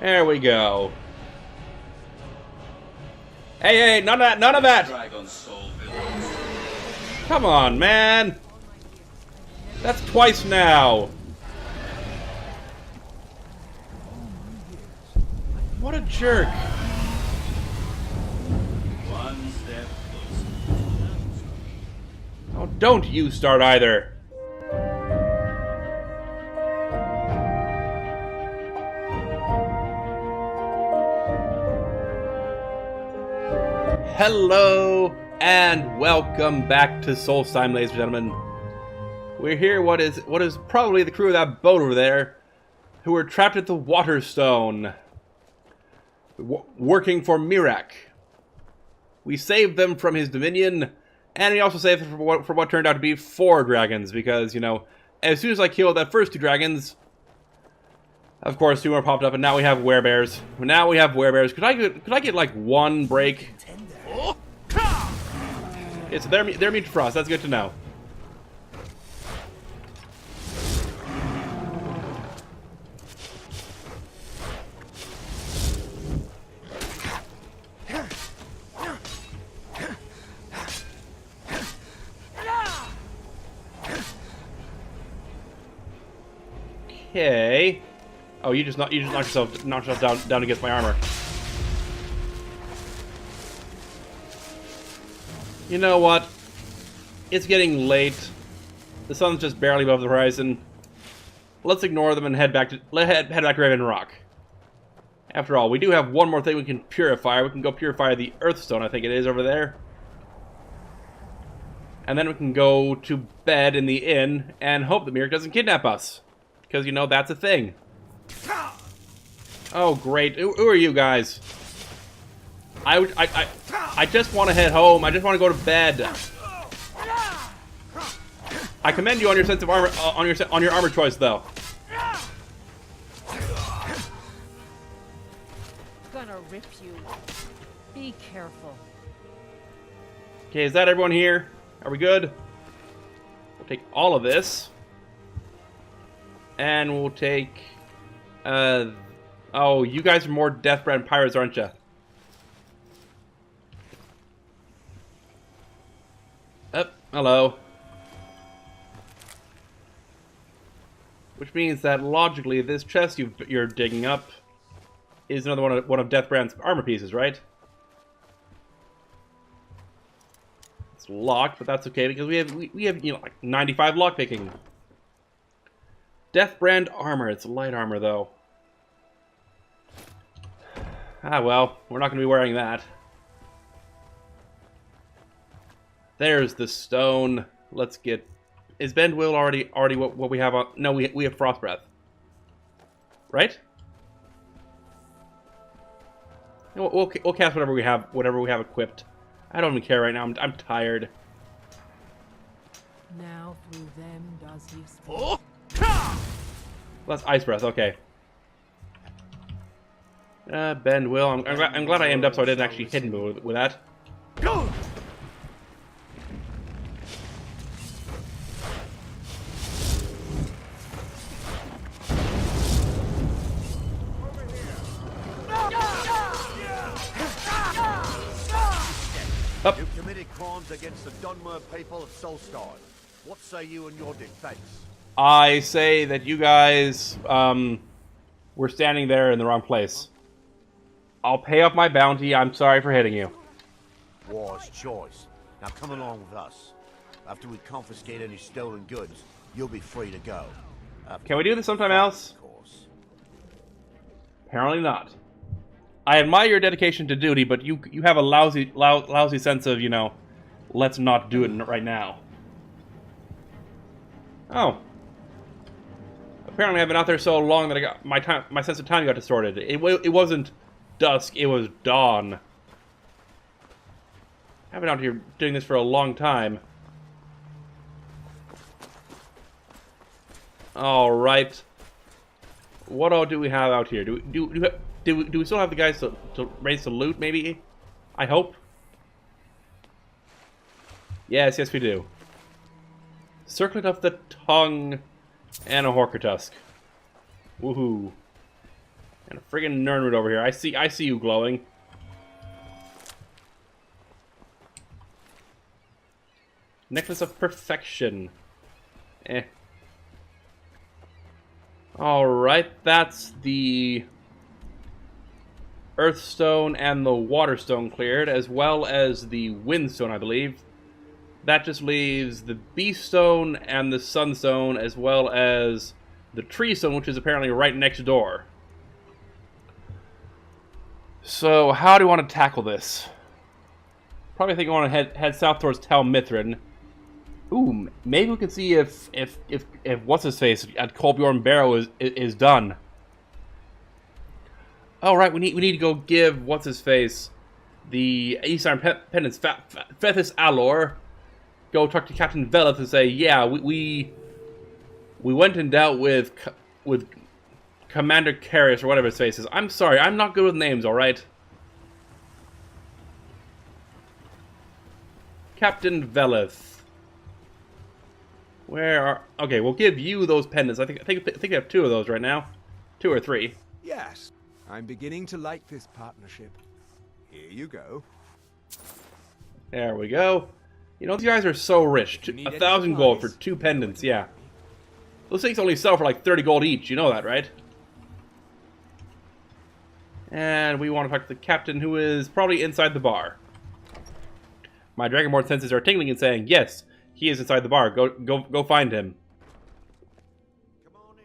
There we go. Hey, hey, none of that, none of that! Come on, man! That's twice now! What a jerk! One step closer. Oh, don't you start either! Hello and welcome back to Solstheim, ladies and gentlemen. We're here. What is probably the crew of that boat over there, who were trapped at the Waterstone, working for Mirak. We saved them from his dominion, and we also saved them for what turned out to be 4 dragons. Because, you know, as soon as I killed that first 2 dragons, of course 2 more popped up, and now we have werebears. Now we have werebears. Could I get like 1 break? Okay, so they're immune to frost. That's good to know. Okay. Oh, you just knocked yourself down against my armor. You know what? It's getting late. The sun's just barely above the horizon. Let's ignore them and head back to Raven Rock. After all, we do have one more thing we can purify. We can go purify the Earthstone, I think it is, over there. And then we can go to bed in the inn and hope that Mirak doesn't kidnap us. Because, you know, that's a thing. Oh, great. Who are you guys? I just want to head home. I just want to go to bed. I commend you on your sense of armor, on your armor choice, though. Gonna rip you. Be careful. Okay, is that everyone here? Are we good? We'll take all of this. And we'll take... oh, you guys are more Deathbrand pirates, aren't you? Oh, hello. Which means that logically, this chest you're digging up is another one of Deathbrand's armor pieces, right? It's locked, but that's okay because we have you know, like 95 lockpicking. Deathbrand armor. It's light armor though. Ah well, we're not going to be wearing that. There's the stone. Let's get... Is Bend Will already what we have on... No, we have Frost Breath. Right? We'll cast whatever we have equipped. I don't even care right now. I'm tired. Now through them does he speak. Well, that's Ice Breath. Okay. Bend Will. I'm glad I aimed up so I didn't actually hit him with that. Go! Up. You committed crimes against the Dunmer people of Solstheim. What say you in your defense? I say that you guys were standing there in the wrong place. I'll pay off my bounty. I'm sorry for hitting you. Wise choice. Now come along with us. After we confiscate any stolen goods, you'll be free to go. Can we do this sometime else? Of course. Apparently not. I admire your dedication to duty, but you have a lousy sense of, you know, let's not do it right now. Oh. Apparently I've been out there so long that I got my sense of time got distorted. It wasn't dusk, it was dawn. I've been out here doing this for a long time. All right. What all do we have out here? Do we still have the guys to raise the loot? Maybe. I hope. Yes, we do. Circlet of the Tongue and a Horker Tusk. Woohoo! And a friggin' Nernwood over here. I see you glowing. Necklace of Perfection. Eh. Alright, that's the Earthstone and the Waterstone cleared, as well as the Windstone, I believe. That just leaves the Beaststone and the Sunstone, as well as the Treestone, which is apparently right next door. So, how do you want to tackle this? Probably think I want to head south towards Tel Mithrin. Ooh, maybe we can see if what's his face at Kolbjorn Barrow is done. Oh right, we need to go give what's his face the East Iron Pendants Fethis Alor. Go talk to Captain Velith and say, yeah, we went and dealt with Commander Carius or whatever his face is. I'm sorry, I'm not good with names. All right, Captain Velith. Where are... Okay, we'll give you those pendants. I think I have 2 of those right now. 2 or 3. Yes, I'm beginning to like this partnership. Here you go. There we go. You know, these guys are so rich. 1,000 gold for 2 pendants, yeah. Those things only sell for like 30 gold each. You know that, right? And we want to talk to the captain, who is probably inside the bar. My Dragonborn senses are tingling and saying, yes, he is inside the bar. Go find him. Come on in.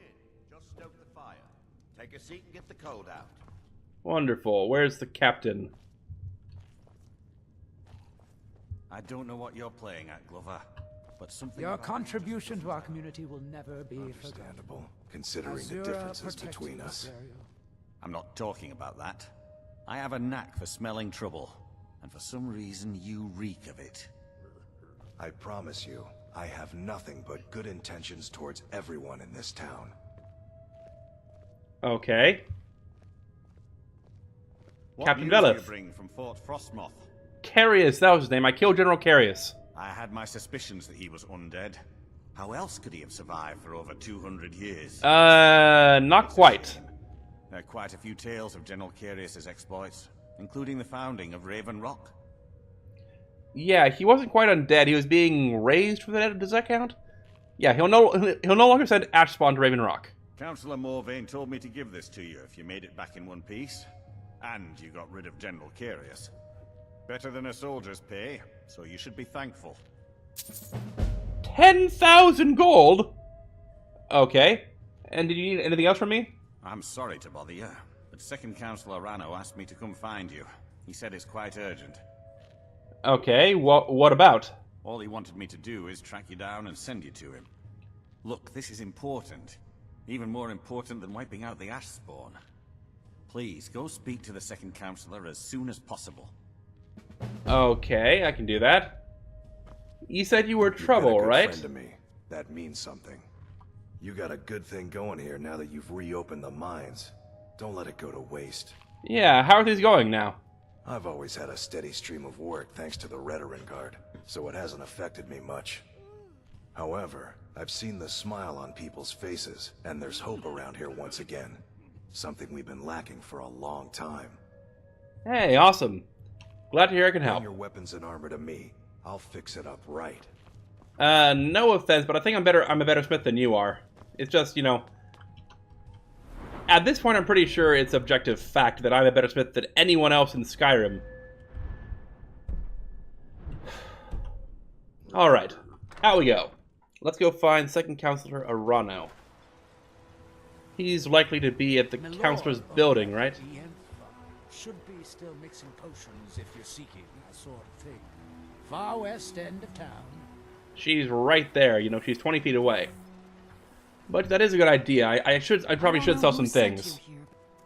Just stoke the fire. Take a seat and get the cold out. Wonderful. Where's the captain? I don't know what you're playing at, Glover, but something... Your contribution to our community will never be forgotten. Understandable, considering the Azura differences protects between this us. area. I'm not talking about that. I have a knack for smelling trouble, and for some reason you reek of it. I promise you, I have nothing but good intentions towards everyone in this town. Okay. What Captain news do you Velith. bring from Fort Frostmoth? Carius, that was his name. I killed General Carius. I had my suspicions that he was undead. How else could he have survived for over 200 years? Not quite. There are quite a few tales of General Carius's exploits, including the founding of Raven Rock. Yeah, he wasn't quite undead. He was being raised from the dead. Does that count? Yeah, he'll no longer send Ashspawn to Raven Rock. Councillor Morvain told me to give this to you if you made it back in one piece. And you got rid of General Carius. Better than a soldier's pay, so you should be thankful. 10,000 gold? Okay. And did you need anything else from me? I'm sorry to bother you, but Second Councillor Rano asked me to come find you. He said it's quite urgent. Okay, what about? All he wanted me to do is track you down and send you to him. Look, this is important. Even more important than wiping out the Ashspawn. Please, go speak to the Second Councillor as soon as possible. Okay, I can do that. You said you were trouble, You've been a good right? friend to me. That means something. You got a good thing going here now that you've reopened the mines. Don't let it go to waste. Yeah, how are things going now? I've always had a steady stream of work thanks to the Redoran Guard, so it hasn't affected me much. However, I've seen the smile on people's faces, and there's hope around here once again. Something we've been lacking for a long time. Hey, awesome. Glad to hear I can Bring help. your weapons and armor to me. I'll fix it up right. No offense, but I think I'm a better smith than you are. It's just, you know, at this point I'm pretty sure it's objective fact that I'm a better smith than anyone else in Skyrim. Alright, out we go. Let's go find Second Councillor Arano. He's likely to be at the Councillor's building, right? Should be still mixing potions if you're seeking that sort of thing. Far west end of town. She's right there, you know, she's 20 feet away. But that is a good idea. I probably should sell some things.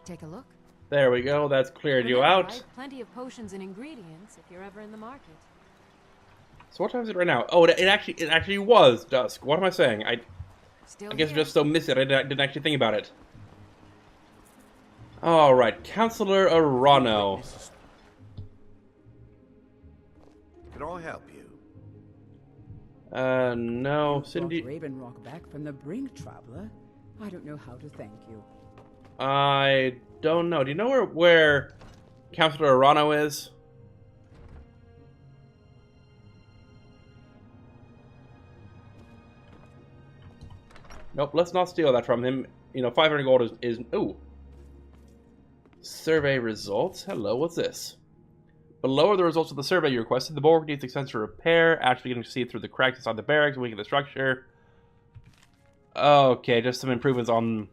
Take a look. There we go, that's cleared you Remember, out. I have plenty of potions and ingredients if you're ever in the market. So what time is it right now? Oh, it actually was dusk. What am I saying? I guess I'm just so missed it. I didn't actually think about it. All right, Councillor Arano. Can I help you? No, You brought Cindy. Raven Rock back from the brink, traveler. I don't know how to thank you. I don't know. Do you know where Councilor Arano is? Nope, let's not steal that from him. You know, 500 gold is ooh. Survey results. Hello, what's this? Below are the results of the survey you requested. The bulwark needs extensive repair. Actually getting to see through the cracks inside the barracks, weakening the structure. Okay, just some improvements on...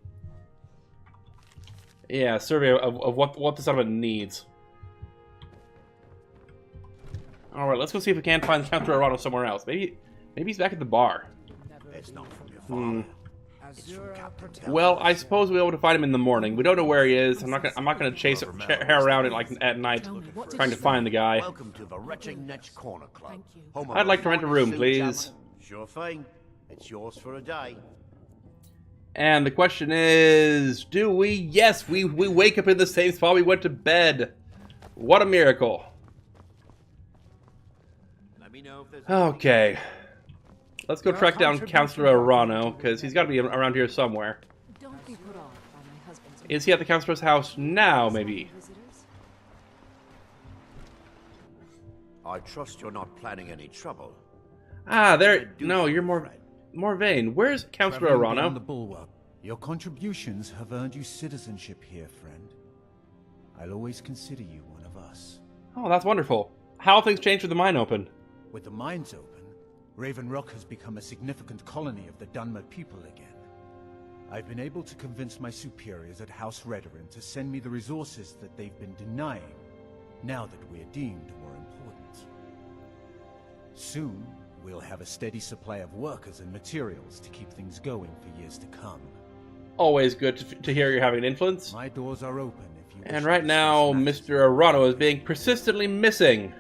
Yeah, survey of what the settlement needs. Alright, let's go see if we can't find Councilor Arano somewhere else. Maybe he's back at the bar. It's not from your father. Well, I suppose we'll be able to find him in the morning. We don't know where he is. I'm not gonna chase hair around it like at night, trying to find the guy. Welcome to the Retching Netch Corner Club. Thank you. Home of I'd like to rent a room, suit please. gentlemen. Sure thing. It's yours for a day. And the question is, do we? Yes, we wake up in the same spot we went to bed. What a miracle. Let me know if there's Okay. Let's go track down Councilor Arano, because he's got to be around here somewhere. Don't be put off by my husband's Is he at the Councilor's house now, maybe? visitors. I trust you're not planning any trouble. Ah, there... No, you're more vain. Where's Councilor Traveling beyond the Arano? bulwark. Your contributions have earned you citizenship here, friend. I'll always consider you one of us. Oh, that's wonderful. How have things changed with the mine open? With the mines open, Raven Rock has become a significant colony of the Dunmer people again. I've been able to convince my superiors at House Redoran to send me the resources that they've been denying, now that we're deemed more important. Soon, we'll have a steady supply of workers and materials to keep things going for years to come. Always good to hear you're having an influence. My doors are open if you wish And to right now, discuss Mr. Arano is being persistently missing.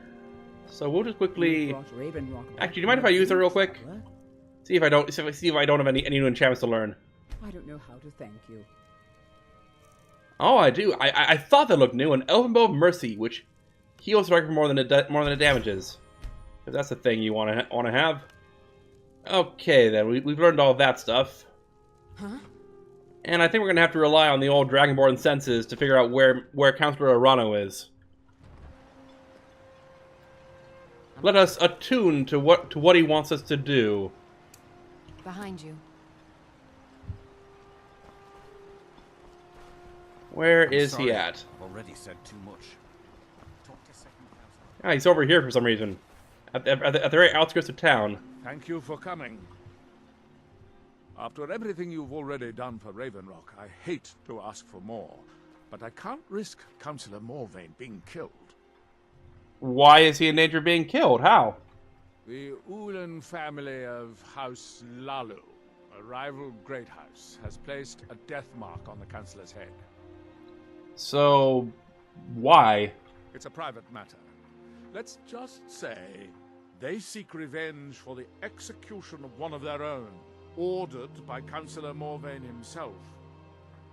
So we'll just quickly... Actually, do you mind if I use it real quick? See if I don't have any new enchantments to learn. I don't know how to thank you. Oh, I do. I thought that looked new. An Elven Bow of Mercy, which heals strike for more than it damages. If that's the thing you want to have. Okay, then we've learned all that stuff. Huh? And I think we're gonna have to rely on the old Dragonborn senses to figure out where Councilor Arano is. Let us attune to what he wants us to do. Behind you. Where I'm is sorry, he at? I've already said too much. Talk to second councilor. Ah, he's over here for some reason. At the very outskirts of town. Thank you for coming. After everything you've already done for Raven Rock, I hate to ask for more, but I can't risk Councillor Morvain being killed. Why is he in danger of being killed? How? The Ulan family of House Lalu, a rival great house, has placed a death mark on the Councillor's head. So, why? It's a private matter. Let's just say they seek revenge for the execution of one of their own, ordered by Councillor Morvain himself.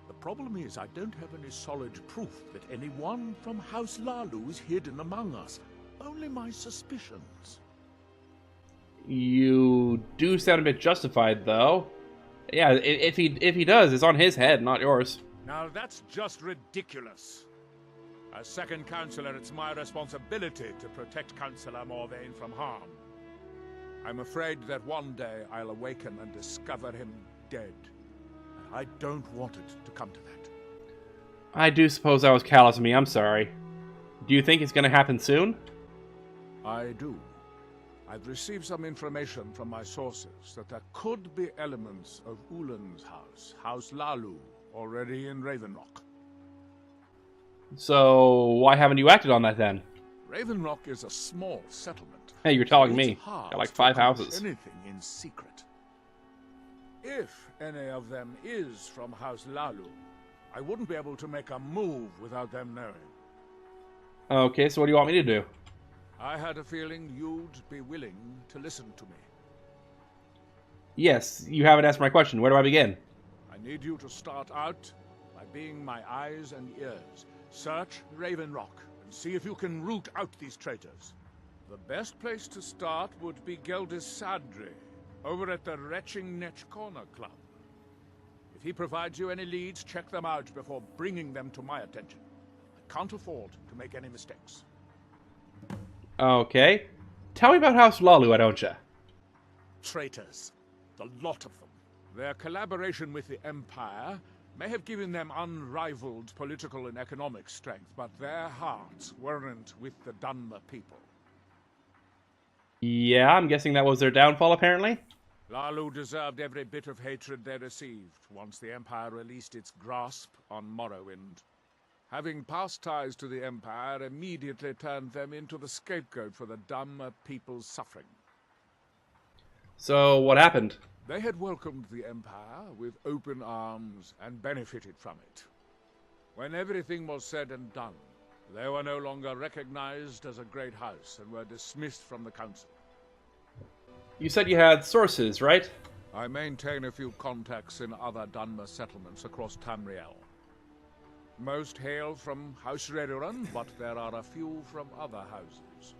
The problem is I don't have any solid proof that anyone from House Lalu is hidden among us. Only my suspicions. You do sound a bit justified, though. Yeah, if he does, it's on his head, not yours. Now that's just ridiculous. As second councillor, it's my responsibility to protect Councillor Morvain from harm. I'm afraid that one day I'll awaken and discover him dead. And I don't want it to come to that. I do suppose that was callous of me. I'm sorry. Do you think it's going to happen soon? I do. I've received some information from my sources that there could be elements of Ulan's house, House Lalu, already in Raven Rock. So, why haven't you acted on that then? Raven Rock is a small settlement. Hey, you're telling It's me. hard Got like to 5 accomplish houses. Anything in secret. If any of them is from House Lalu, I wouldn't be able to make a move without them knowing. Okay, so what do you want me to do? I had a feeling you'd be willing to listen to me. Yes, you haven't asked my question. Where do I begin? I need you to start out by being my eyes and ears. Search Raven Rock and see if you can root out these traitors. The best place to start would be Geldis Sadri, over at the Retching Netch Corner Club. If he provides you any leads, check them out before bringing them to my attention. I can't afford to make any mistakes. Okay. Tell me about House Lalu, why don't you? Traitors. The lot of them. Their collaboration with the Empire may have given them unrivaled political and economic strength, but their hearts weren't with the Dunmer people. Yeah, I'm guessing that was their downfall, apparently. Lalu deserved every bit of hatred they received once the Empire released its grasp on Morrowind. Having past ties to the Empire immediately turned them into the scapegoat for the Dunmer people's suffering. So, what happened? They had welcomed the Empire with open arms and benefited from it. When everything was said and done, they were no longer recognized as a great house and were dismissed from the council. You said you had sources, right? I maintain a few contacts in other Dunmer settlements across Tamriel. Most hail from House Redoran, but there are a few from other houses.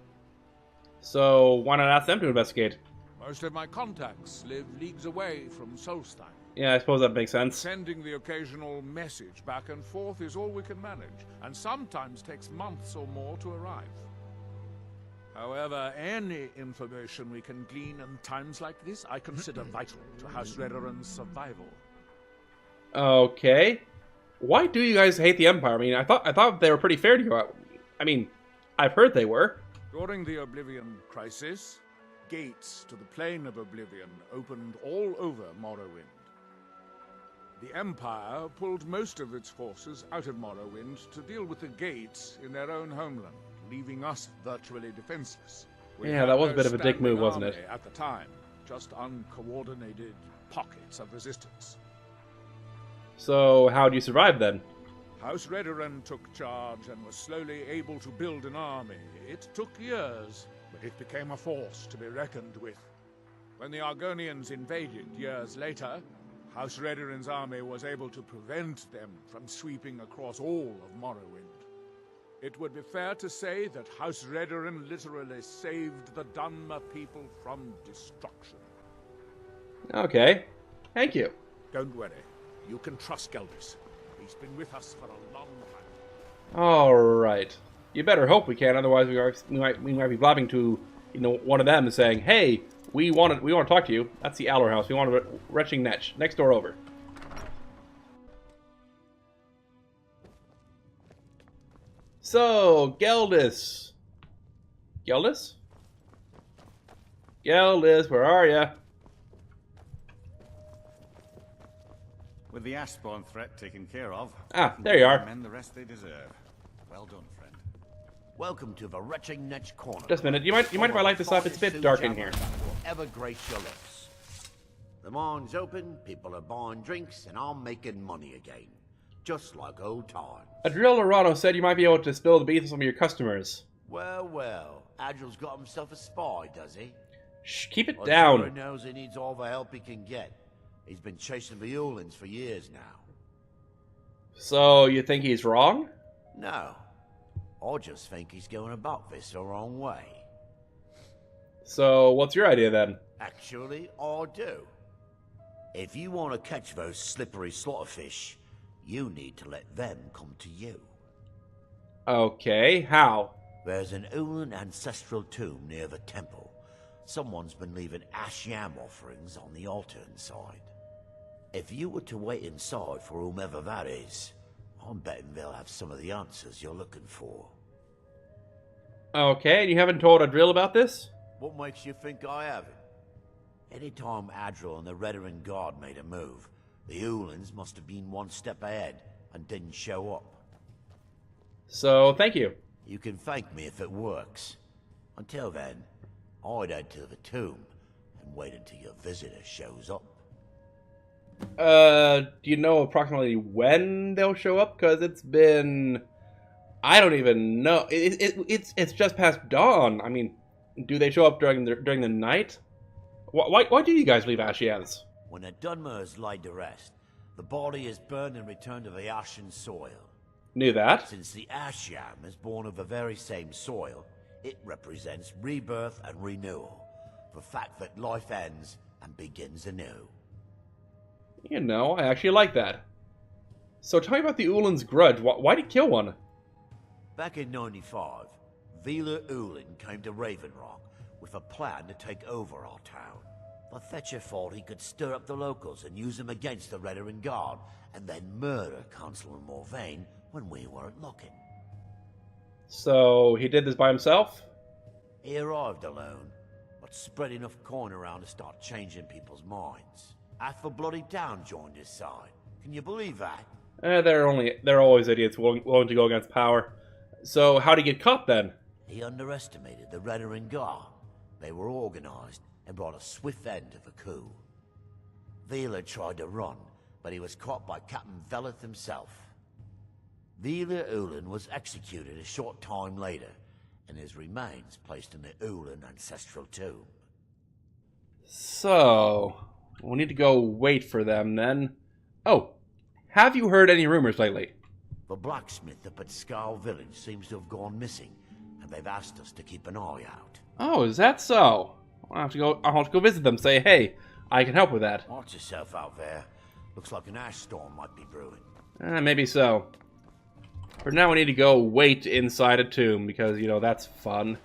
So, why not ask them to investigate? Most of my contacts live leagues away from Solstein. Yeah, I suppose that makes sense. Sending the occasional message back and forth is all we can manage, and sometimes takes months or more to arrive. However, any information we can glean in times like this, I consider vital to House Redoran's survival. Okay. Why do you guys hate the Empire? I mean, I thought they were pretty fair to you. I mean, I've heard they were. During the Oblivion Crisis, gates to the Plane of Oblivion opened all over Morrowind. The Empire pulled most of its forces out of Morrowind to deal with the gates in their own homeland, leaving us virtually defenseless. Yeah, that was a bit of a dick move, wasn't it? At the time, just uncoordinated pockets of resistance. So, how'd you survive then? House Redoran took charge and was slowly able to build an army. It took years, but it became a force to be reckoned with. When the Argonians invaded years later, House Redoran's army was able to prevent them from sweeping across all of Morrowind. It would be fair to say that House Redoran literally saved the Dunmer people from destruction. Okay. Thank you. Don't worry. You can trust Geldis. He's been with us for a long time. Alright. You better hope we can, otherwise we might be blabbing to, one of them and saying, hey, we want to talk to you. That's the Aller house. We want a retching netch. Next door over. So, Geldis. Geldis? Geldis, where are ya? With the Ashspawn threat taken care of, Ah, there you are. men the rest they deserve. Well done, friend. Welcome to the Retching Netch Corner. Just a minute. You mind if I light this up? It's a bit dark in here. Ever grace your lips. The mine's open, people are buying drinks, and I'm making money again. Just like old times. Adriel Lorano said you might be able to spill the beans on some of your customers. Well, Adril's got himself a spy, does he? Shh, keep it I'm down. sure he knows he needs all the help he can get. He's been chasing the Ulins for years now. So, you think he's wrong? No. I just think he's going about this the wrong way. So, what's your idea then? Actually, I do. If you want to catch those slippery slaughterfish, you need to let them come to you. Okay, how? There's an Ulin ancestral tomb near the temple. Someone's been leaving ash yam offerings on the altar inside. If you were to wait inside for whomever that is, I'm betting they'll have some of the answers you're looking for. Okay, and you haven't told Adriel about this? What makes you think I haven't? Anytime Adril and the Redoran Guard made a move, the Ulins must have been one step ahead and didn't show up. So, thank you. You can thank me if it works. Until then, I'd head to the tomb and wait until your visitor shows up. Do you know approximately when they'll show up? Because it's been... I don't even know. It's just past dawn. I mean, do they show up during the night? Why do you guys leave Ashians? When the Dunmer is laid to rest, the body is burned and returned to the ashen soil. Knew that. Since the Ashyam is born of the very same soil, it represents rebirth and renewal. The fact that life ends and begins anew. You know, I actually like that. So tell me about the Ulan's grudge. Why'd he kill one? Back in 95, Vila Ulan came to Raven Rock with a plan to take over our town. The Fetcher thought he could stir up the locals and use them against the Redarin Guard, and then murder Councillor Morvain when we weren't looking. So he did this by himself? He arrived alone, but spread enough coin around to start changing people's minds. Half the bloody town joined his side. Can you believe that? They're always idiots willing to go against power. So how'd he get caught then? He underestimated the Redarin Guard. They were organized and brought a swift end to the coup. Vila tried to run, but he was caught by Captain Veleth himself. Vila Ulan was executed a short time later, and his remains placed in the Ulan ancestral tomb. So, we'll need to go wait for them then. Oh, have you heard any rumors lately? The blacksmith up at Skull Village seems to have gone missing, and they've asked us to keep an eye out. Oh, is that so? I'll have to go visit them, say, hey, I can help with that. Watch yourself out there. Looks like an ash storm might be brewing. Maybe so. For now, we need to go wait inside a tomb, because, you know, that's fun.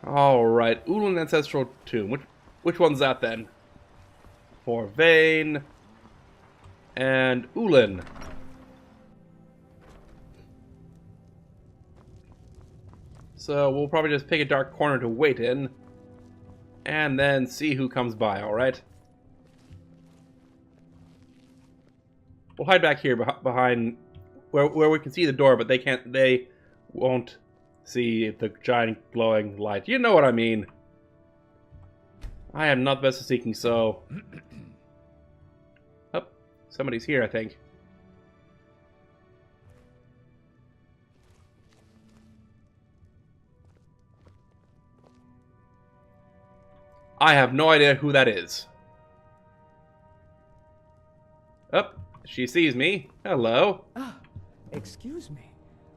Alright, Ulan Ancestral Tomb. Which one's that, then? Morvain and Ulan. So, we'll probably just pick a dark corner to wait in, and then see who comes by, alright? We'll hide back here behind where we can see the door, but they won't see the giant glowing light. You know what I mean. I am not the best at seeking, so... Oh, somebody's here, I think. I have no idea who that is. Oh, she sees me. Hello. Ah, excuse me.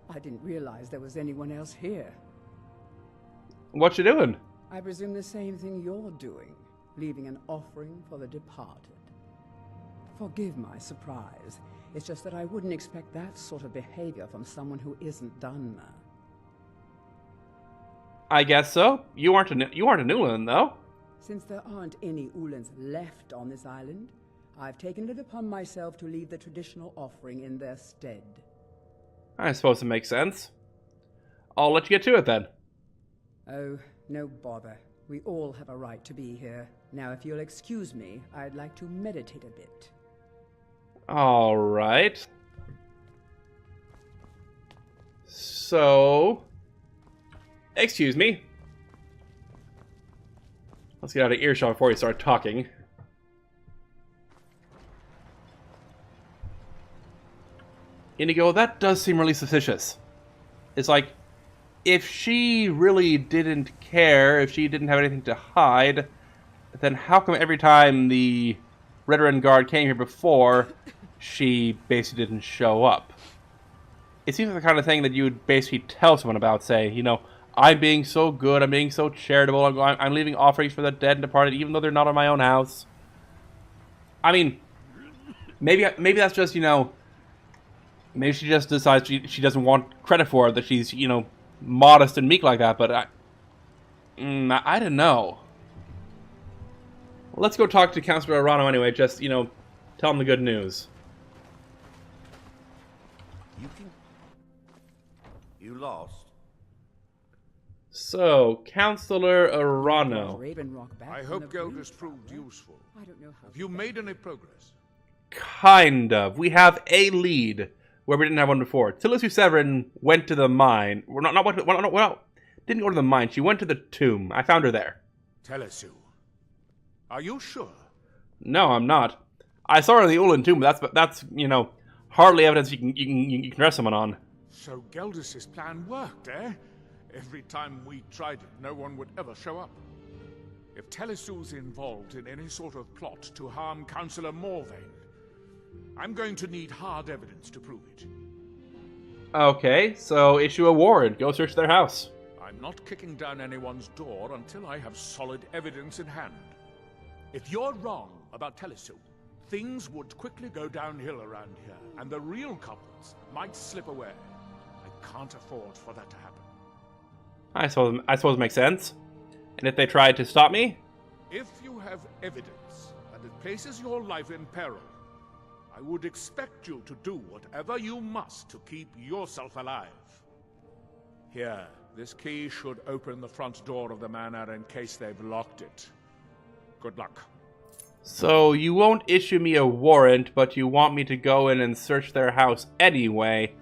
I didn't realize there was anyone else here. What you doing? I presume the same thing you're doing, leaving an offering for the departed. Forgive my surprise. It's just that I wouldn't expect that sort of behavior from someone who isn't Dunmer. I guess so. You aren't a Ulan, though. Since there aren't any Ulans left on this island, I've taken it upon myself to leave the traditional offering in their stead. I suppose it makes sense. I'll let you get to it then. Oh, no bother. We all have a right to be here. Now, if you'll excuse me, I'd like to meditate a bit. Alright. So... Excuse me. Let's get out of earshot before we start talking. Inigo, that does seem really suspicious. It's like, if she really didn't care, if she didn't have anything to hide, then how come every time the Redarin Guard came here before, she basically didn't show up? It seems like the kind of thing that you would basically tell someone about, say, you know, I'm being so good, I'm being so charitable, I'm leaving offerings for the dead and departed, even though they're not in my own house. I mean, maybe that's just, you know, maybe she just decides she doesn't want credit for it, that she's, you know, modest and meek like that, but I don't know. Well, let's go talk to Councilor Arano anyway, just, you know, tell him the good news. You lost. So, Councilor Arano. I hope Geldis proved useful. I don't know how. Have you made any progress? Kind of. We have a lead where we didn't have one before. Tilisu Severin went to the mine. Didn't go to the mine. She went to the tomb. I found her there. Telesu. Are you sure? No, I'm not. I saw her in the Ulan tomb, but that's you know, hardly evidence you can arrest someone on. So Geldis's plan worked, eh? Every time we tried it, no one would ever show up. If Telesu's involved in any sort of plot to harm Councillor Morvain, I'm going to need hard evidence to prove it. Okay, so issue a warrant. Go search their house. I'm not kicking down anyone's door until I have solid evidence in hand. If you're wrong about Telesu, things would quickly go downhill around here, and the real culprits might slip away. I can't afford for that to happen. I suppose it makes sense. And if they tried to stop me? If you have evidence and it places your life in peril, I would expect you to do whatever you must to keep yourself alive. Here, this key should open the front door of the manor in case they've locked it. Good luck. So you won't issue me a warrant, but you want me to go in and search their house anyway,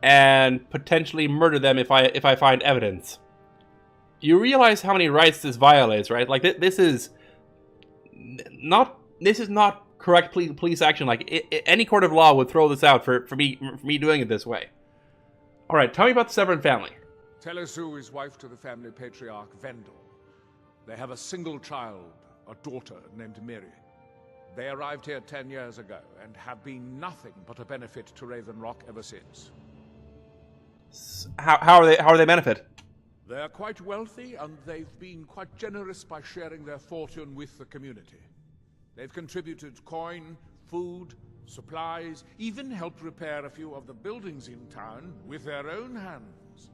and potentially murder them if I find evidence. You realize how many rights this violates, right? Like this is not correct police action. Like any court of law would throw this out for me doing it this way. All right, tell me about the Severin family. Telesu is wife to the family patriarch Vendel. They have a single child, a daughter named Miri. They arrived here 10 years ago and have been nothing but a benefit to Raven Rock ever since. How are they benefit? They're quite wealthy, and they've been quite generous by sharing their fortune with the community. They've contributed coin, food, supplies, even helped repair a few of the buildings in town with their own hands.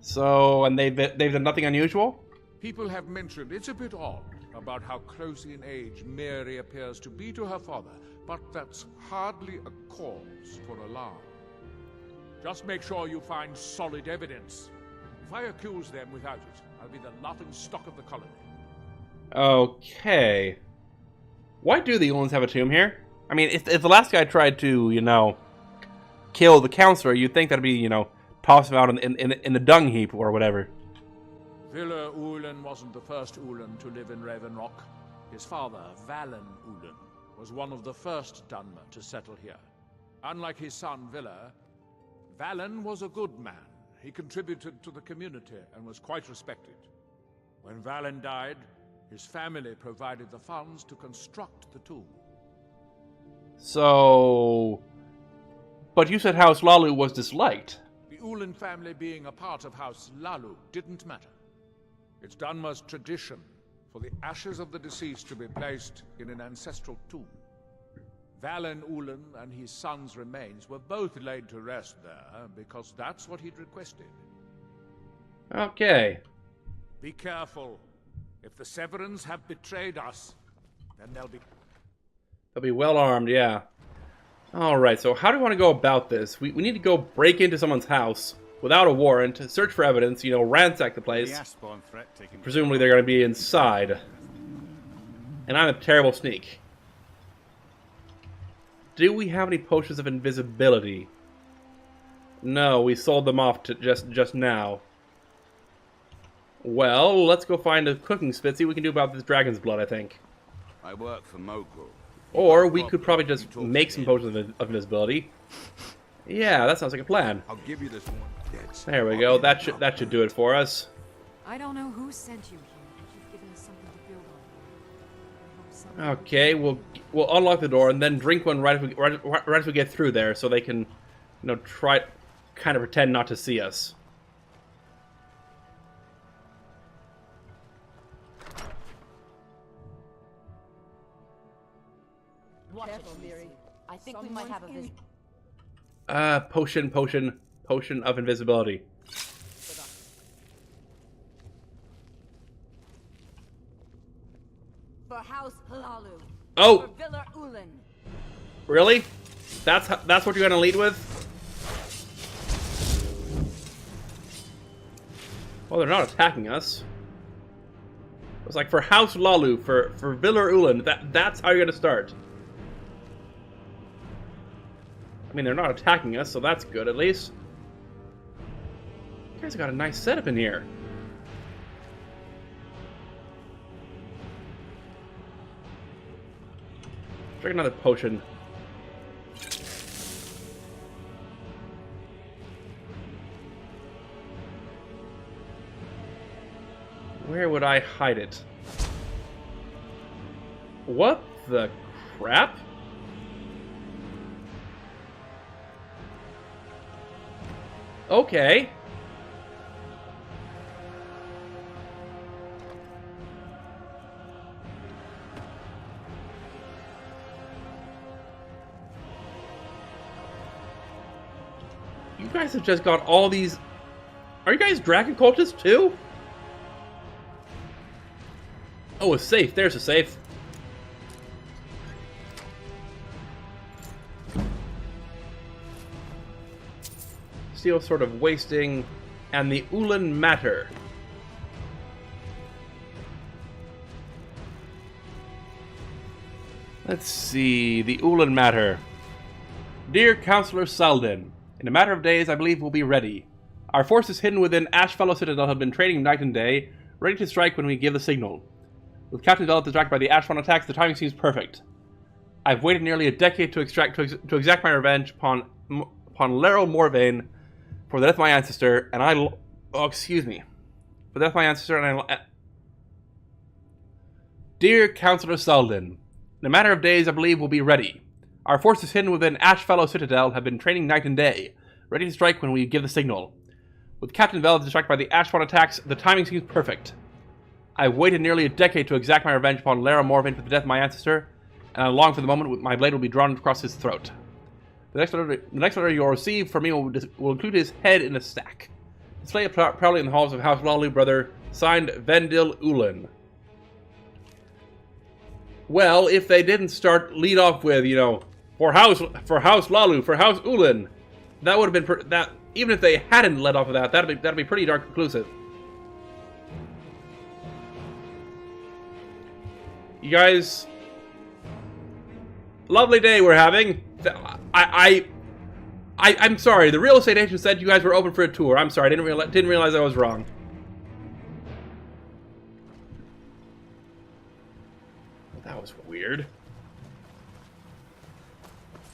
So, and they've done nothing unusual? People have mentioned it's a bit odd about how close in age Mary appears to be to her father, but that's hardly a cause for alarm. Just make sure you find solid evidence. If I accuse them without it, I'll be the laughing stock of the colony. Okay. Why do the Ulans have a tomb here? I mean, if the last guy tried to, kill the counselor, you'd think that'd be, toss him out in the dung heap or whatever. Villa Ulen wasn't the first Ulen to live in Raven Rock. His father, Valen Ulen, was one of the first Dunmer to settle here. Unlike his son, Villa, Valen was a good man. He contributed to the community and was quite respected. When Valen died, his family provided the funds to construct the tomb. So... But you said House Lalu was disliked. The Ulen family being a part of House Lalu didn't matter. It's Dunmer's tradition for the ashes of the deceased to be placed in an ancestral tomb. Valen Ulen and his son's remains were both laid to rest there because that's what he'd requested. Okay. Be careful. If the Severins have betrayed us, then they'll be well armed, yeah. Alright, so how do we want to go about this? We need to go break into someone's house without a warrant, search for evidence, ransack the place. Presumably they're going to be inside. And I'm a terrible sneak. Do we have any potions of invisibility? No, we sold them off to just now. Well, let's go find a cooking spit, see what we can do about this dragon's blood, I think. I work for Mogul. Or we could probably just make some potions of invisibility. Yeah, that sounds like a plan. I'll give you this one. There we go. That should do it for us. I don't know who sent you here, but you've given us something to build on. I hope someday- Okay, we'll unlock the door and then drink one right as we get through there, so they can, try kind of pretend not to see us. Careful, Miri. I think we might have a visit. Potion of invisibility. For House Lalu. Oh! For Villa Ulen. Really? That's what you're gonna lead with? Well, they're not attacking us. It was like for House Lalu, for Villa Ulen. That's how you're gonna start. I mean, they're not attacking us, so that's good at least. You guys got a nice setup in here. Drink another potion. Where would I hide it? What the crap? Okay. You guys have just got all these... Are you guys dragon cultists too? Oh, a safe. There's a safe. Steel sort of wasting. And the Ulan Matter. Let's see. The Ulan Matter. Dear Councillor Salden, in a matter of days I believe we'll be ready. Our forces hidden within Ashfellow Citadel have been training night and day, ready to strike when we give the signal. With Captain Veld distracted by the Ashfawn attacks, the timing seems perfect. I've waited nearly a decade to exact my revenge upon Lero Morvain for the death of my ancestor, and For the death of my ancestor, and Dear Councillor Salden, in a matter of days I believe we'll be ready. Our forces hidden within Ashfellow Citadel have been training night and day, ready to strike when we give the signal. With Captain Veld distracted by the Ashfawn attacks, the timing seems perfect. I've waited nearly a decade to exact my revenge upon Lara Morvain for the death of my ancestor, and I long for the moment when my blade will be drawn across his throat. The next letter you'll receive from me will include his head in a stack. Display it proudly in the halls of House Lalu, brother. Signed, Vendil Ulan. Well, if they didn't lead off with, for House Lalu, for House Ulan, that would have been that. Even if they hadn't led off of that, that'd be pretty dark conclusive. You guys, lovely day we're having. I'm sorry. The real estate agent said you guys were open for a tour. I'm sorry. I didn't realize I was wrong. That was weird.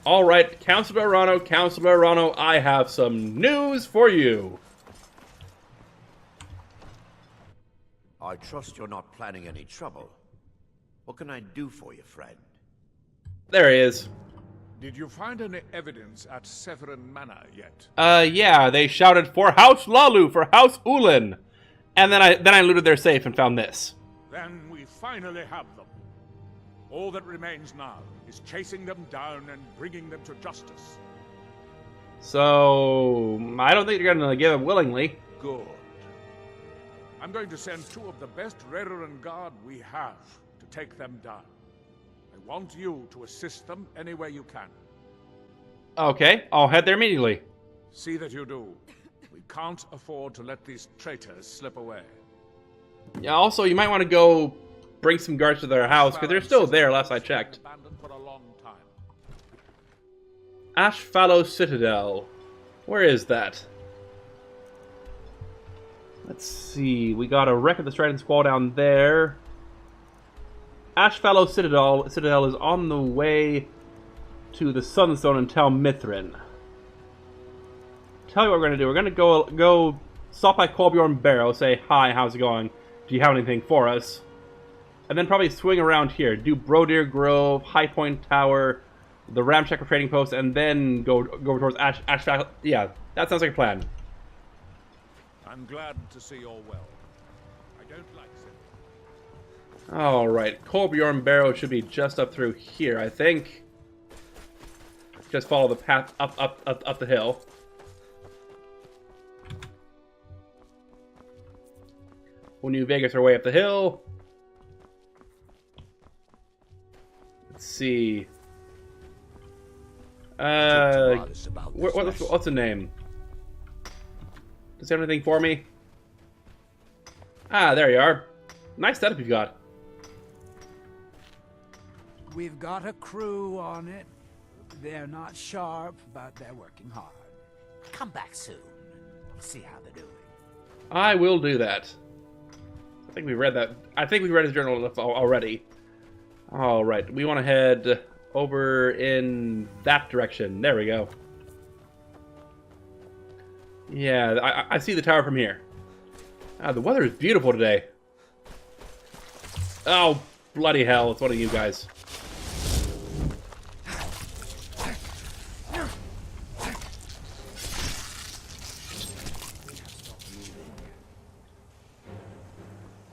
All right, Councillor Arano, I have some news for you. I trust you're not planning any trouble. What can I do for you, friend? There he is. Did you find any evidence at Severin Manor yet? Yeah, they shouted, for House Lalu, for House Ulan. And then I looted their safe and found this. Then we finally have them. All that remains now is chasing them down and bringing them to justice. So, I don't think you're going to give them willingly. Good. I'm going to send 2 of the best Redoran Guard we have to take them down. I want you to assist them any way you can. Okay, I'll head there immediately. See that you do. We can't afford to let these traitors slip away. Yeah, also, you might want to go bring some guards to their house, because they're still there last I checked. Abandoned for a long time. Ashfallow Citadel. Where is that? Let's see. We got a wreck of the Strident Squall down there. Ashfallow Citadel is on the way to the Sunstone and Tel Mithrin. Tell you what we're going to do. We're going to go stop by Colbjorn Barrow, say, hi, how's it going? Do you have anything for us? And then probably swing around here. Do Brodeer Grove, High Point Tower, the Ramshackle Trading Post, and then go towards Ashfallow. Yeah, that sounds like a plan. I'm glad to see you're well. I don't like it. Alright, Colbjorn Barrow should be just up through here, I think. Just follow the path up the hill. New Vegas are way up the hill. Let's see. What's the name? Does he have anything for me? Ah, there you are. Nice setup you've got. We've got a crew on it. They're not sharp, but they're working hard. Come back soon. See how they're doing. I will do that. I think we read that. I think we read his journal already. All right, we want to head over in that direction. There we go. Yeah, I see the tower from here. Ah, the weather is beautiful today. Oh, bloody hell, it's one of you guys.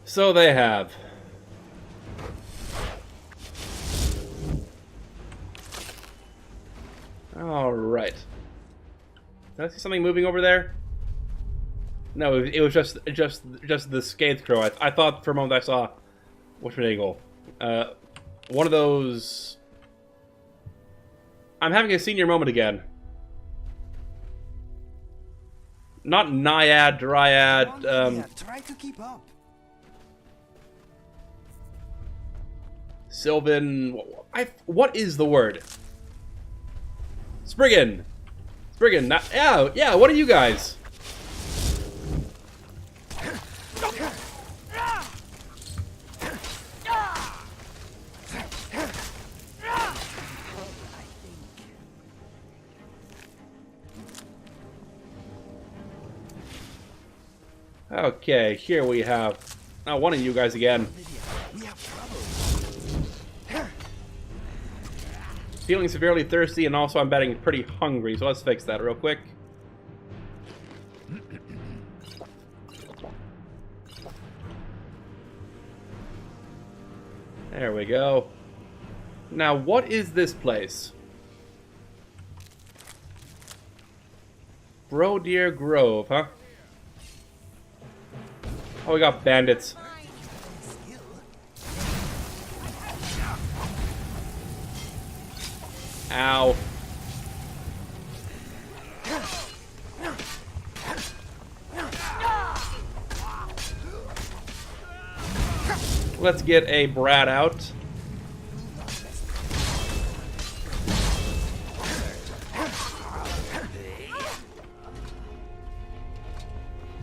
So they have. All right. Did I see something moving over there? No, it was just the Scathed Crow. I thought for a moment I saw whatchamacallit. One of those. I'm having a senior moment again. Not Naiad, Dryad. Try to keep up. Sylvan. What is the word? Spriggan. Spriggan. Yeah. What are you guys? Okay, here we have one of you guys again. Feeling severely thirsty, and also I'm betting pretty hungry, so let's fix that real quick. There we go. Now, what is this place? Brodeer Grove, huh? Oh, we got bandits. Ow. Let's get a brat out.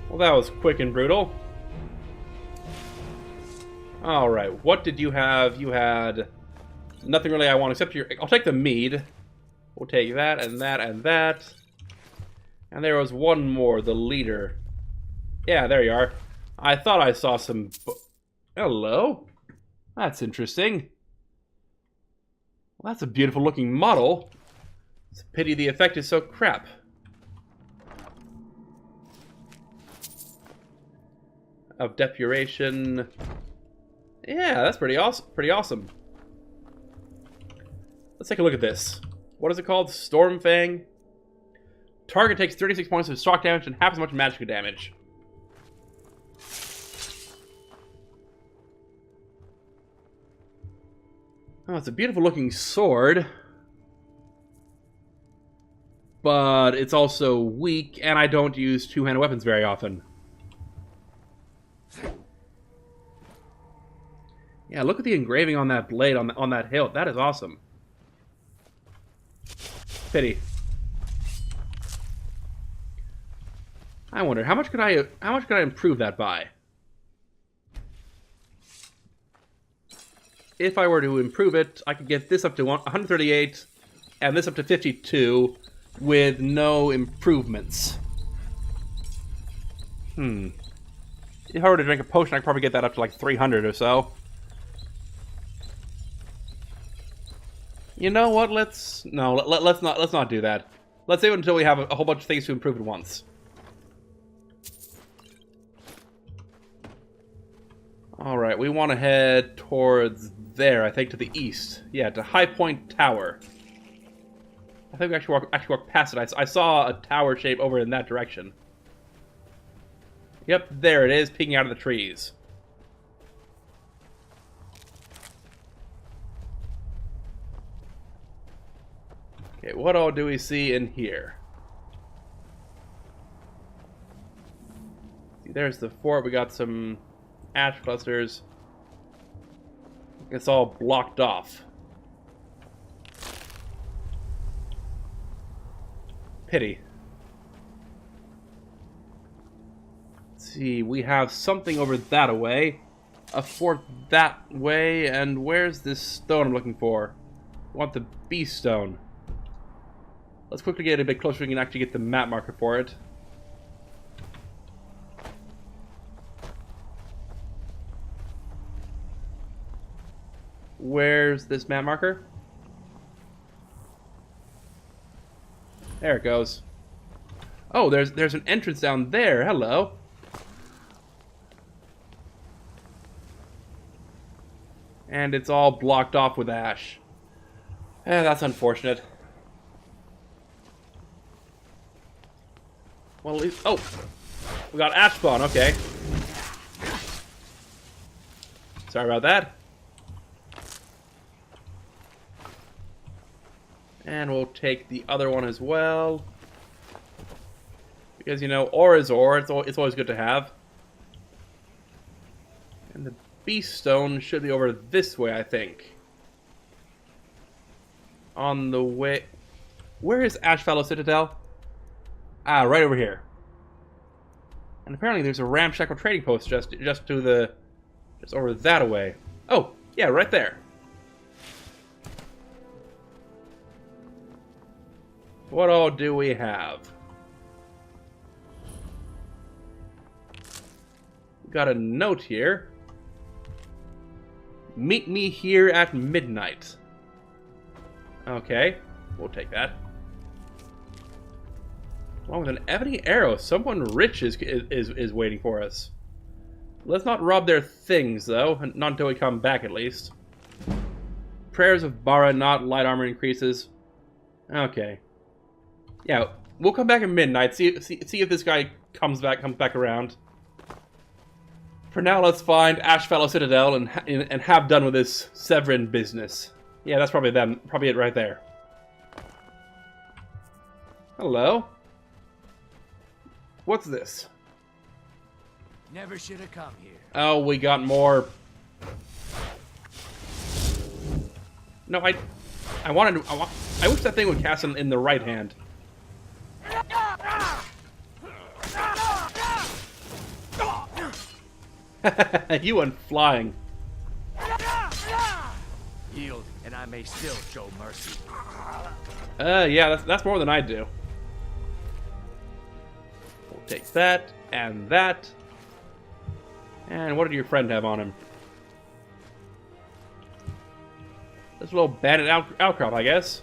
Well, that was quick and brutal. Alright, what did you have? You had nothing really I want except your... I'll take the mead. We'll take that and that and that. And there was one more, the leader. Yeah, there you are. I thought I saw some... Hello? That's interesting. Well, that's a beautiful looking model. It's a pity the effect is so crap. Of depuration. Yeah, that's pretty awesome. Let's take a look at this. What is it called? Stormfang. Target takes 36 points of shock damage and half as much magic damage. Oh, it's a beautiful looking sword. But it's also weak, and I don't use two-handed weapons very often. Yeah, look at the engraving on that blade on that hilt. That is awesome. Pity. I wonder how much could I improve that by? If I were to improve it, I could get this up to 138 and this up to 52 with no improvements. If I were to drink a potion, I could probably get that up to like 300 or so. You know what? Let's not do that. Let's save it until we have a whole bunch of things to improve at once. All right, we want to head towards there. I think to the east. Yeah, to High Point Tower. I think we actually walk past it. I saw a tower shape over in that direction. Yep, there it is, peeking out of the trees. Okay, what all do we see in here? See, there's the fort. We got some ash clusters. It's all blocked off. Pity. Let's see, we have something over that way. A fort that way, and where's this stone I'm looking for? I want the beast stone. Let's quickly get a bit closer so we can actually get the map marker for it. Where's this map marker? There it goes. Oh, there's an entrance down there. Hello. And it's all blocked off with ash. That's unfortunate. Well, at least... Oh! We got Ash Spawn, okay. Sorry about that. And we'll take the other one as well. Because, you know, ore is ore. It's always good to have. And the Beast Stone should be over this way, I think. On the way... Where is Ashfallow Citadel? Ah, right over here. And apparently there's a ramshackle trading post just over that away. Oh, yeah, right there. What all do we have? We got a note here. Meet me here at midnight. Okay, we'll take that. Along with an ebony arrow, someone rich is waiting for us. Let's not rob their things, though. Not until we come back, at least. Prayers of Bara, not light armor increases. Okay. Yeah, we'll come back at midnight. See if this guy comes back around. For now, let's find Ashfallow Citadel and have done with this Severin business. Yeah, that's probably them. Probably it right there. Hello. What's this? Never should have come here. Oh, we got more. No, I wish that thing would cast in the right hand. You went flying. Yield, and I may still show mercy. Yeah, that's more than I do. We'll take that and that. And what did your friend have on him? This little bandit outcrop, I guess.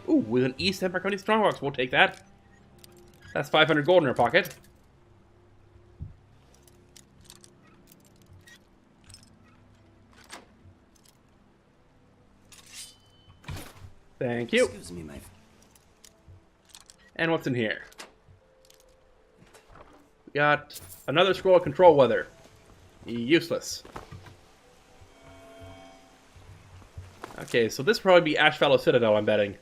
Ooh, with an East Empire Company strongbox. We'll take that. That's 500 gold in our pocket. Thank you. Excuse me, my... And what's in here? We got another scroll of control weather. Useless. Okay, so this will probably be Ashfallow Citadel, I'm betting.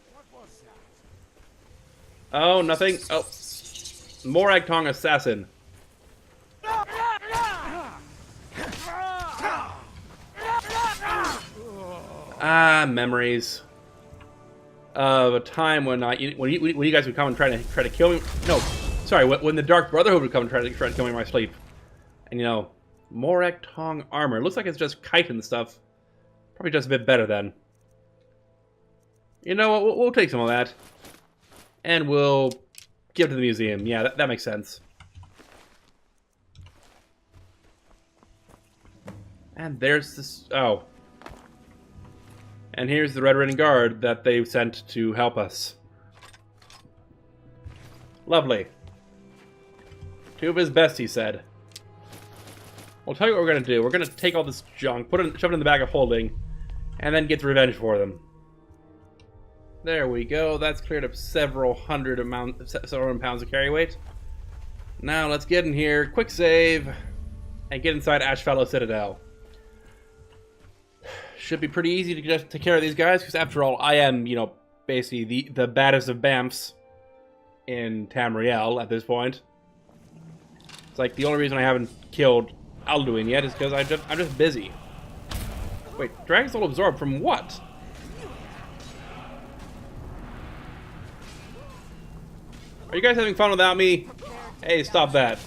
Oh, nothing. Oh. Morag Tong Assassin. Ah, memories of a time when when you guys would come and try to kill me. No, sorry, when the Dark Brotherhood would come and try to kill me in my sleep. And you know, Morag Tong armor. It looks like it's just kite and stuff. Probably just a bit better then. You know what? We'll take some of that, and we'll give it to the museum. Yeah, that makes sense. And there's this. Oh. And here's the Red Ring Guard that they sent to help us. Lovely. Two of his best, he said. I'll tell you what we're going to do. We're going to take all this junk, shove it in the bag of holding, and then get revenge for them. There we go. That's cleared up several hundred pounds of carry weight. Now let's get in here, quick save, and get inside Ashfallow Citadel. Should be pretty easy to just take care of these guys, because after all, I am, you know, basically the baddest of Bamfs in Tamriel at this point. It's like the only reason I haven't killed Alduin yet is because I'm just busy. Wait, Dragon Soul absorbed from what? Are you guys having fun without me? Hey, stop that.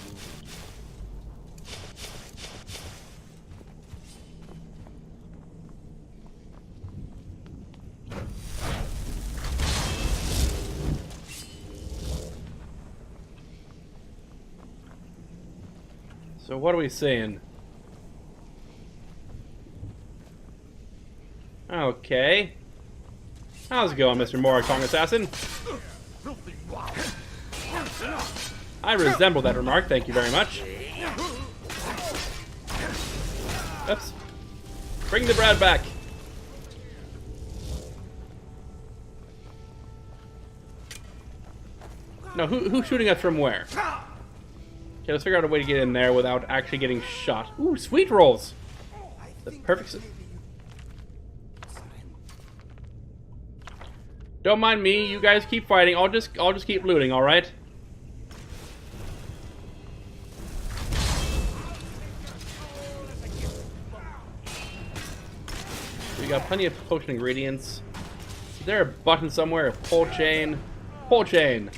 So what are we seeing? Okay. How's it going, Mr. Morag Tong Assassin? I resemble that remark, thank you very much. Oops. Bring the Brad back. No, who's shooting us from where? Okay, let's figure out a way to get in there without actually getting shot. Ooh, sweet rolls! The perfect... Don't mind me, you guys keep fighting. I'll just keep looting, alright? We got plenty of potion ingredients. Is there a button somewhere? A pole chain? Pole chain!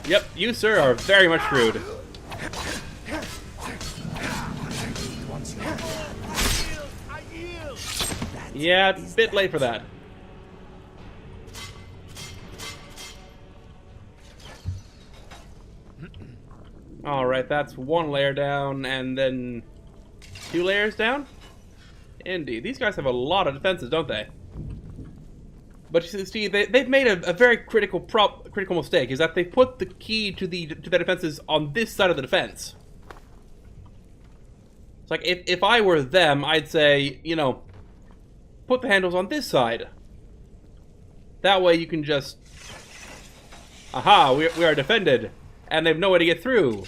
Yep, you, sir, are very much screwed. Yeah, a bit late for that. Alright, that's one layer down, and then 2 layers down? Indeed. These guys have a lot of defenses, don't they? But you see, they've made a very critical mistake, is that they put the key to the defenses on this side of the defense. It's like, if I were them, I'd say, you know, put the handles on this side. That way you can just... Aha, we are defended, and they have no way to get through.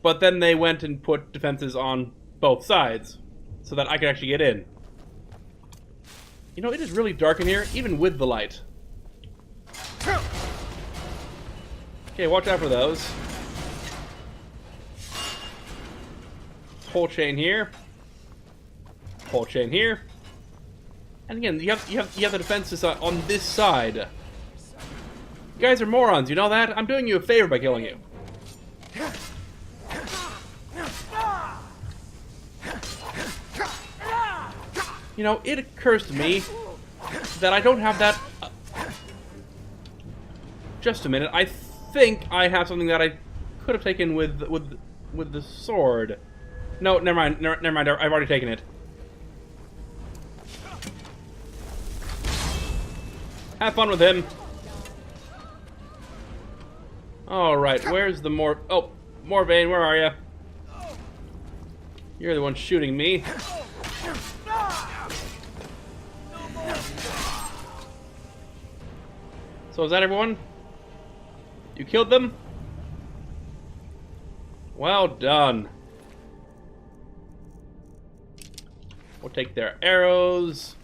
But then they went and put defenses on both sides, so that I could actually get in. You know, it is really dark in here, even with the light. Okay, watch out for those. Pole chain here. Pole chain here. And again, you have the defenses on this side. You guys are morons, you know that? I'm doing you a favor by killing you. You know, it occurs to me that I don't have that... Just a minute. I think I have something that I could have taken with the sword. No, never mind. Never mind. I've already taken it. Have fun with him. Alright, where's the more... Oh, Morvain, where are you? You're the one shooting me. So is that everyone? You killed them? Well done. We'll take their arrows.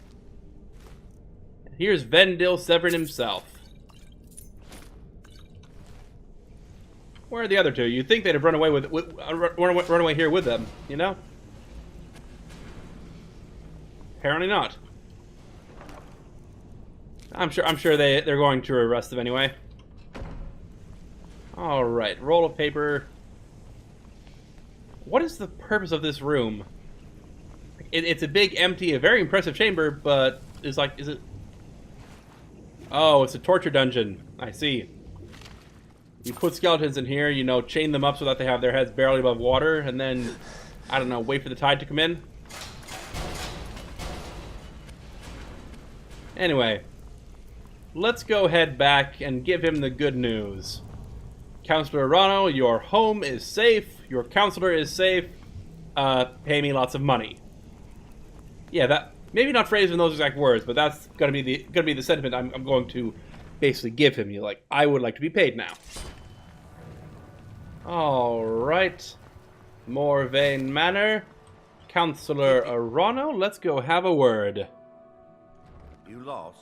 Here's Vendil Severin himself. Where are the other two? You'd think they'd have run away run away here with them, you know? Apparently not. I'm sure they're going to arrest them anyway. All right, roll of paper. What is the purpose of this room? It's a big, empty, a very impressive chamber, but is it? Oh, it's a torture dungeon. I see. You put skeletons in here, you know, chain them up so that they have their heads barely above water, and then, I don't know, wait for the tide to come in. Anyway, let's go head back and give him the good news. Counselor Arano, your home is safe, your counselor is safe, pay me lots of money. Yeah, that, maybe not phrased in those exact words, but that's gonna be the sentiment I'm going to basically give him. You're like, I would like to be paid now. Alright. Morvain Manor. Counselor Arano, let's go have a word. You lost?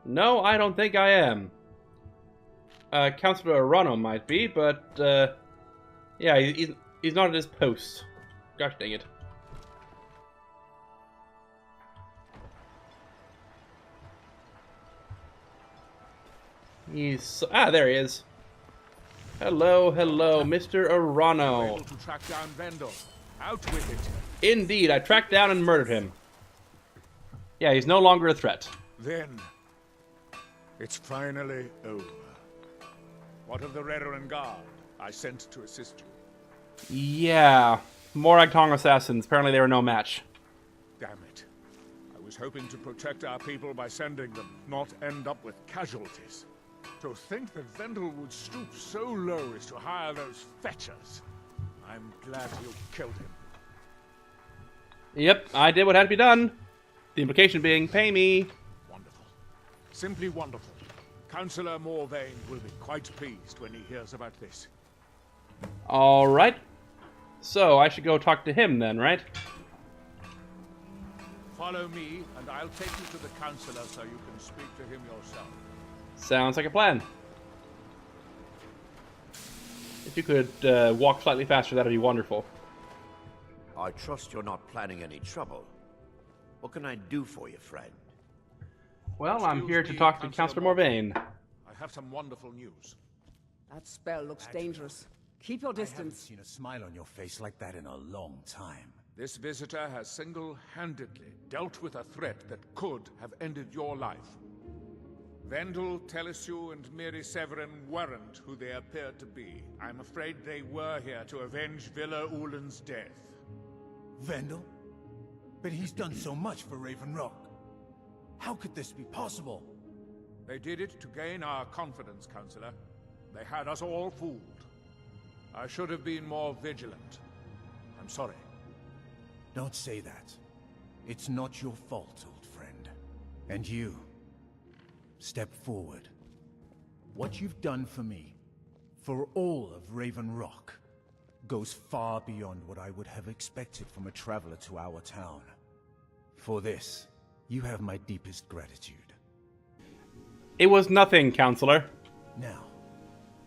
No, I don't think I am. Counselor Arano might be, but, yeah, he's not at his post. Gosh dang it. There he is. Hello, Mr. Arano. Able to track down Vendel. Out with it. Indeed, I tracked down and murdered him. Yeah, he's no longer a threat. Then, it's finally over. What of the Redoran Guard I sent to assist you? Yeah, more Agtong assassins. Apparently they were no match. Damn it. I was hoping to protect our people by sending them, not end up with casualties. To think that Vendel would stoop so low as to hire those fetchers. I'm glad you killed him. Yep, I did what had to be done. The implication being, pay me. Wonderful. Simply wonderful. Councillor Morvain will be quite pleased when he hears about this. Alright. So, I should go talk to him then, right? Follow me, and I'll take you to the councillor so you can speak to him yourself. Sounds like a plan. If you could walk slightly faster, that'd be wonderful. I trust you're not planning any trouble. What can I do for you, friend? Well, I'm here to talk to Councillor Morvain. I have some wonderful news. That spell looks dangerous. Keep your I haven't distance. seen a smile on your face like that in a long time. This visitor has single-handedly dealt with a threat that could have ended your life. Vendel, Telesue, and Miri Severin weren't who they appeared to be. I'm afraid they were here to avenge Villa Ulen's death. Vendel? But he's done so much for Raven Rock. How could this be possible? They did it to gain our confidence, Counselor. They had us all fooled. I should have been more vigilant. I'm sorry. Don't say that. It's not your fault, old friend. And you, step forward. What you've done for me, for all of Raven Rock, goes far beyond what I would have expected from a traveler to our town. For this, you have my deepest gratitude. It was nothing, Counselor. Now,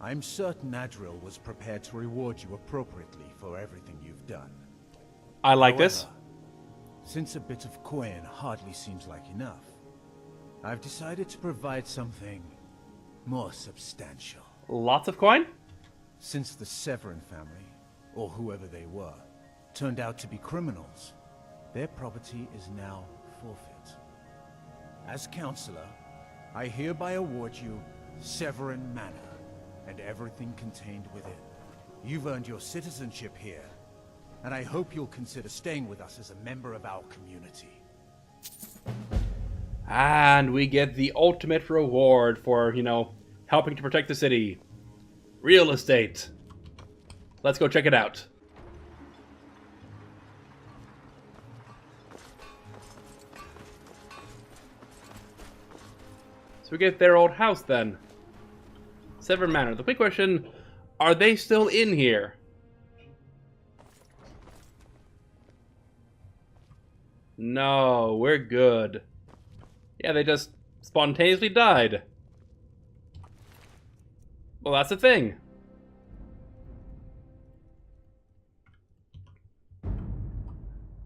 I'm certain Adril was prepared to reward you appropriately for everything you've done. I like this. However, since a bit of coin hardly seems like enough, I've decided to provide something more substantial. Lots of coin? Since the Severin family, or whoever they were, turned out to be criminals, their property is now forfeit. As Counselor, I hereby award you Severin Manor and everything contained within. You've earned your citizenship here, and I hope you'll consider staying with us as a member of our community. And we get the ultimate reward for, helping to protect the city. Real estate. Let's go check it out. So we get their old house then. Severn Manor. The quick question, are they still in here? No, we're good. Yeah, they just spontaneously died. Well, that's the thing.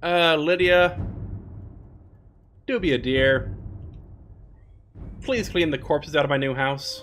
Lydia. Do be a dear. Please clean the corpses out of my new house.